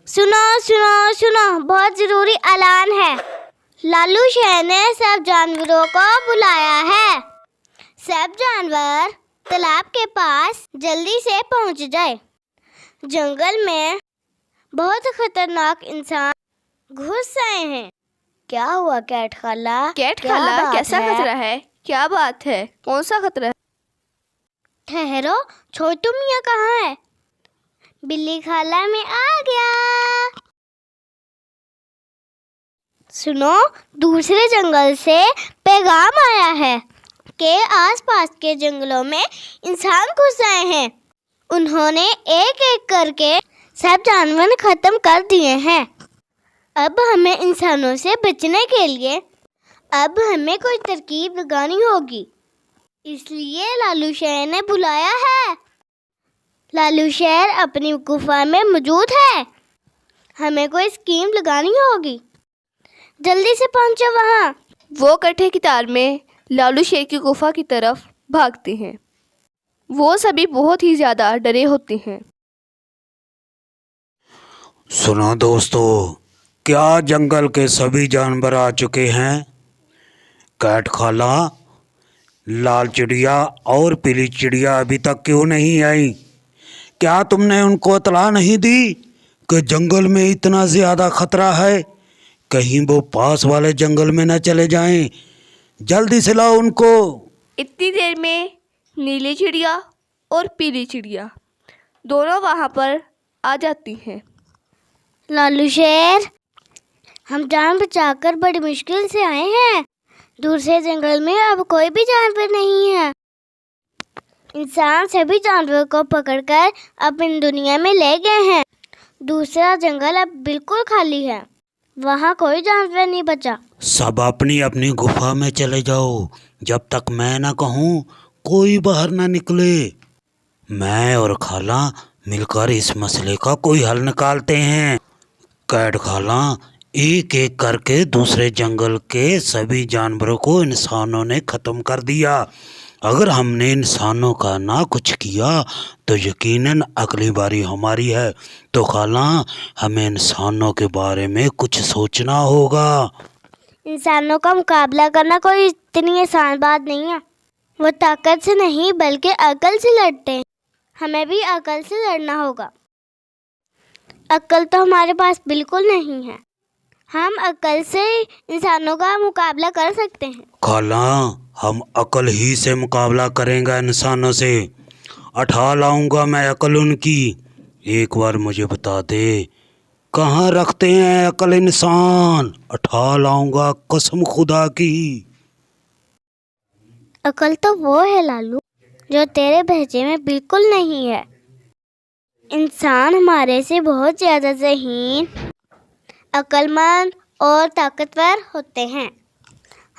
سنو سنو سنو، بہت ضروری اعلان ہے۔ لالو شیر نے سب جانوروں کو بلایا ہے۔ سب جانور تالاب کے پاس جلدی سے پہنچ جائے۔ جنگل میں بہت خطرناک انسان گھس آئے ہیں۔ کیا ہوا کیٹ خالہ؟ کیٹ خالہ، کیسا خطرہ ہے؟ کیا بات ہے؟ کون سا خطرہ ہے؟ ٹھہرو، چھوٹو میاں کہاں ہے؟ بلی خالہ میں آ گیا۔ سنو، دوسرے جنگل سے پیغام آیا ہے کہ آس پاس کے جنگلوں میں انسان گھس آئے ہیں۔ انہوں نے ایک ایک کر کے سب جانور ختم کر دیے ہیں۔ اب ہمیں انسانوں سے بچنے کے لیے کوئی ترکیب لگانی ہوگی۔ اس لیے لالو شیر نے بلایا ہے۔ لالو شیر اپنی گفا میں موجود ہے۔ ہمیں کوئی اسکیم لگانی ہوگی۔ جلدی سے پہنچو وہاں۔ وہ کٹھے قطار میں لالو شیر کی گفا کی طرف بھاگتے ہیں۔ وہ سبھی بہت ہی زیادہ ڈرے ہوتے ہیں۔ سنا دوستو، کیا جنگل کے سبھی جانور آ چکے ہیں؟ کیٹ خالہ، لال چڑیا اور پیلی چڑیا ابھی تک کیوں نہیں آئی؟ کیا تم نے ان کو اطلاع نہیں دی کہ جنگل میں اتنا زیادہ خطرہ ہے؟ کہیں وہ پاس والے جنگل میں نہ چلے جائیں۔ جلدی سے لاؤ ان کو۔ اتنی دیر میں نیلی چڑیا اور پیلی چڑیا دونوں وہاں پر آ جاتی ہیں۔ لالو شیر، ہم جان بچا کر بڑی مشکل سے آئے ہیں۔ دوسرے جنگل میں اب کوئی بھی جانور نہیں ہے۔ انسان سبھی جانوروں کو پکڑ کر اپنی دنیا میں لے گئے ہیں۔ دوسرا جنگل اب بالکل خالی ہے، وہاں کوئی جانور نہیں بچا۔ سب اپنی اپنی گفا میں چلے جاؤ، جب تک میں نہ کہوں کوئی باہر نہ نکلے۔ میں اور خالہ مل کر اس مسئلے کا کوئی حل نکالتے ہیں۔ کیٹ خالہ، ایک ایک کر کے دوسرے جنگل کے سبھی جانوروں کو انسانوں نے ختم کر دیا۔ اگر ہم نے انسانوں کا نہ کچھ کیا تو یقیناً اگلی باری ہماری ہے۔ تو خالہ، ہمیں انسانوں کے بارے میں کچھ سوچنا ہوگا۔ انسانوں کا مقابلہ کرنا کوئی اتنی آسان بات نہیں ہے۔ وہ طاقت سے نہیں بلکہ عقل سے لڑتے ہیں۔ ہمیں بھی عقل سے لڑنا ہوگا۔ عقل تو ہمارے پاس بالکل نہیں ہے۔ ہم عقل سے انسانوں کا مقابلہ کر سکتے ہیں۔ خالہ، ہم عقل ہی سے مقابلہ کریں گا انسانوں سے۔ اٹھا لاؤں گا میں عقل ان کی۔ ایک بار مجھے بتا دے، کہاں رکھتے ہیں عقل انسان؟ اٹھا لاؤں گا قسم خدا کی۔ عقل تو وہ ہے لالو جو تیرے بھیجے میں بالکل نہیں ہے۔ انسان ہمارے سے بہت زیادہ ذہین، عقل مند اور طاقتور ہوتے ہیں۔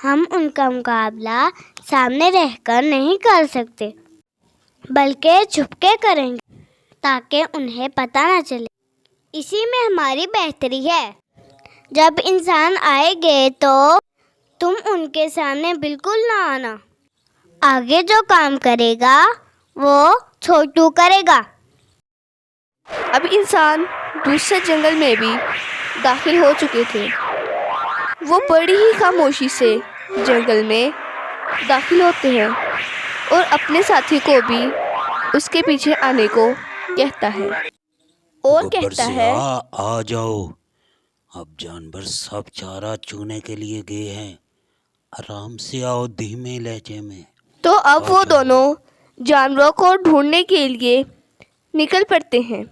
ہم ان کا مقابلہ سامنے رہ کر نہیں کر سکتے، بلکہ چھپ کے کریں گے تاکہ انہیں پتہ نہ چلے۔ اسی میں ہماری بہتری ہے۔ جب انسان آئے گے تو تم ان کے سامنے بالکل نہ آنا۔ آگے جو کام کرے گا وہ چھوٹو کرے گا۔ اب انسان دوسرے جنگل میں بھی داخل ہو چکے تھے۔ وہ بڑی ہی خاموشی سے جنگل میں داخل ہوتے ہیں اور اپنے ساتھی کو بھی اس کے پیچھے آنے کو کہتا ہے اور گبر کہتا سے ہے، آ جاؤ، اب جانور سب چارہ چونے کے لیے گئے ہیں۔ آرام سے آؤ، دھیمے لہجے میں۔ تو اب وہ دونوں جانوروں کو ڈھونڈنے کے لیے نکل پڑتے ہیں۔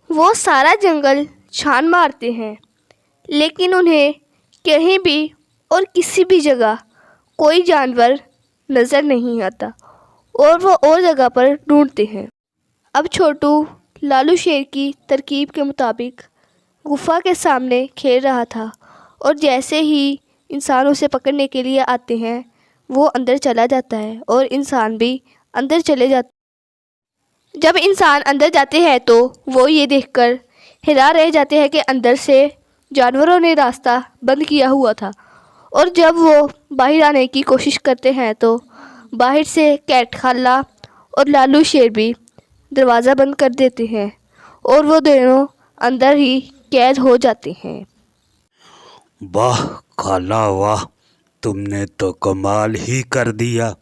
وہ سارا جنگل چھان مارتے ہیں، لیکن انہیں کہیں بھی اور کسی بھی جگہ کوئی جانور نظر نہیں آتا اور وہ اور جگہ پر ڈھونڈتے ہیں۔ اب چھوٹو لالو شیر کی ترکیب کے مطابق گفا کے سامنے کھیل رہا تھا، اور جیسے ہی انسان اسے پکڑنے کے لیے آتے ہیں وہ اندر چلا جاتا ہے اور انسان بھی اندر چلے جاتے ہیں۔ جب انسان اندر جاتے ہیں تو وہ یہ دیکھ کر حیران رہ جاتے ہیں کہ اندر سے جانوروں نے راستہ بند کیا ہوا تھا، اور جب وہ باہر آنے کی کوشش کرتے ہیں تو باہر سے کیٹ خالہ اور لالو شیر بھی دروازہ بند کر دیتے ہیں اور وہ دونوں اندر ہی قید ہو جاتے ہیں۔ واہ خالہ واہ، تم نے تو کمال ہی کر دیا۔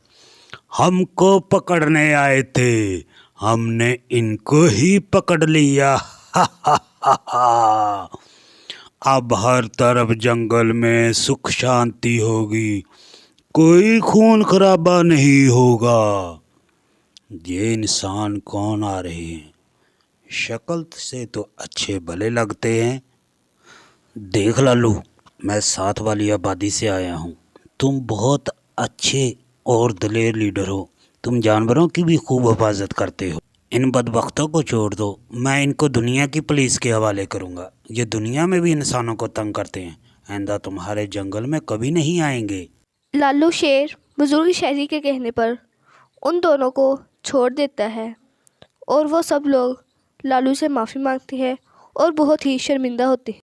ہم کو پکڑنے آئے تھے، ہم نے ان کو ہی پکڑ لیا۔ اب ہر طرف جنگل میں سکھ شانتی ہوگی، کوئی خون خرابہ نہیں ہوگا۔ یہ انسان کون آ رہے ہیں؟ شکل سے تو اچھے بھلے لگتے ہیں۔ دیکھ لالو، میں ساتھ والی آبادی سے آیا ہوں۔ تم بہت اچھے اور دلیر لیڈر ہو، تم جانوروں کی بھی خوب حفاظت کرتے ہو۔ ان بدبختوں کو چھوڑ دو، میں ان کو دنیا کی پولیس کے حوالے کروں گا۔ یہ دنیا میں بھی انسانوں کو تنگ کرتے ہیں، آئندہ تمہارے جنگل میں کبھی نہیں آئیں گے۔ لالو شیر بزرگ شہری کے کہنے پر ان دونوں کو چھوڑ دیتا ہے اور وہ سب لوگ لالو سے معافی مانگتے ہیں اور بہت ہی شرمندہ ہوتے ہیں۔